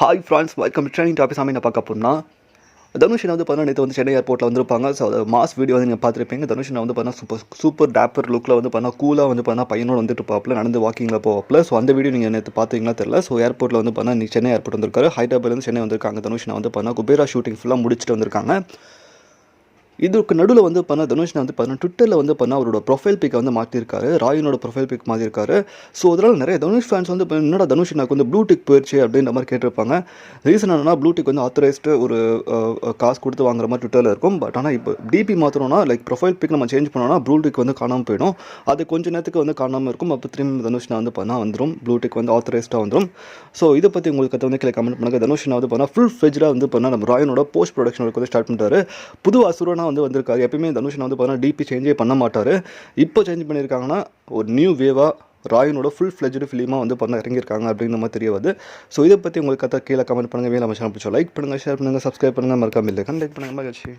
Hi friends, welcome to training topic. சாமி நான் பார்க்க போனால் தனுஷ் வந்து பார்த்தீங்கன்னா நேற்று வந்து சென்னை ஏர்போர்ட்டில் வந்திருப்பாங்க. ஸோ அது மாஸ் வீடியோ வந்து நீங்கள் பார்த்துருப்பீங்க. தனுஷ் வந்து பார்த்தீங்கன்னா சூப்பர் டேப்பர் லுக்கில் வந்து பார்த்தீங்கன்னா கூலாக வந்து பார்த்தீங்கன்னா பையனோட வந்துட்டு பார்ப்பல நடந்து வாக்கிங்கில் போவாப்பில். ஸோ அந்த வீடியோ நீங்கள் நேற்று பார்த்தீங்களா தெரியல. ஸோ ஏர்போர்ட்டில் வந்து பார்த்தீங்கன்னா சென்னை ஏர்போர்ட் வந்திருக்காரு. ஹைதராபாத்லேருந்து சென்னை வந்திருக்காங்க. தனுஷ் வந்து பார்த்தீங்கன்னா குபேரா ஷூட்டிங் ஃபுல்லாக முடிச்சுட்டு வந்திருக்காங்க. இதுக்கு நடுவில் வந்து பண்ண தனுஷ் வந்து பார்த்தீங்கன்னா ட்விட்டரில் வந்து பண்ண அவரோட ப்ரொஃபைல் பிக்கை வந்து மாற்றிருக்காரு. ராயனோட ப்ரொஃபைல் பிக் மாற்றிருக்காரு. ஸோ அதனால் நிறைய தனுஷ் ஃபேன்ஸ் வந்து என்னடா தனுஷ் எனக்கு வந்து ப்ளூடிக் போயிடுச்சு அப்படின்ற மாதிரி கேட்டிருப்பாங்க. ரீசன் என்னன்னா ப்ளூடிக் வந்து ஆத்தரைஸ்டு ஒரு காசு கொடுத்து வாங்குற மாதிரி ட்விட்டரில் இருக்கும். பட் ஆனால் இப்போ டிபி மாற்றணும்னா லைக் ப்ரொஃபைல் பிக் நம்ம சேஞ்ச் பண்ணோம்னா ப்ளூடிக் வந்து காணாமல் போயிடும். அது கொஞ்சம் நேரத்துக்கு வந்து காணாமல் இருக்கும். அப்போ திரும்பி தனுஷ்னா வந்து பண்ணால் வந்துடும், ப்ளூடிக் வந்து ஆத்தரைஸ்டாக வந்துடும். ஸோ இதை பற்றி உங்களுக்கு கற்று வந்து கீழே கமெண்ட் பண்ணுங்கள். தனுஷ்னா வந்து பண்ணால் ஃபுல் ஃப்ளெஜ்டாக வந்து பண்ணால் நம்ம ராயனோட போஸ்ட் ப்ரொடக்ஷன் ஒர்க் வந்து ஸ்டார்ட் பண்ணிட்டாரு. புது அசுரனா வந்து வந்திருக்காரு. எப்பயுமே தனுஷன் வந்து பார்த்தீங்கன்னா டிபி சேஞ்சே பண்ண மாட்டார். இப்போ சேஞ்ச் பண்ணியிருக்காங்கன்னா ஒரு நியூ வேவாக ராயனோட ஃபுல் ஃப்ளெஜ்டு ஃபிலிமாக வந்து பண்ண இறங்கியிருக்காங்க அப்படிங்கிற மாதிரி தெரிய வருது. ஸோ இதை பற்றி உங்களுக்கு கீழே கமெண்ட் பண்ணுங்கள். வேலை நம்ம சேனல் பிடிச்சா லைக் பண்ணுங்கள், ஷேர் பண்ணுங்கள், சப்ஸ்கிரைப் பண்ணுங்கள், மறக்காமல் இல்லை லைக் பண்ணுங்கள். மகிழ்ச்சி.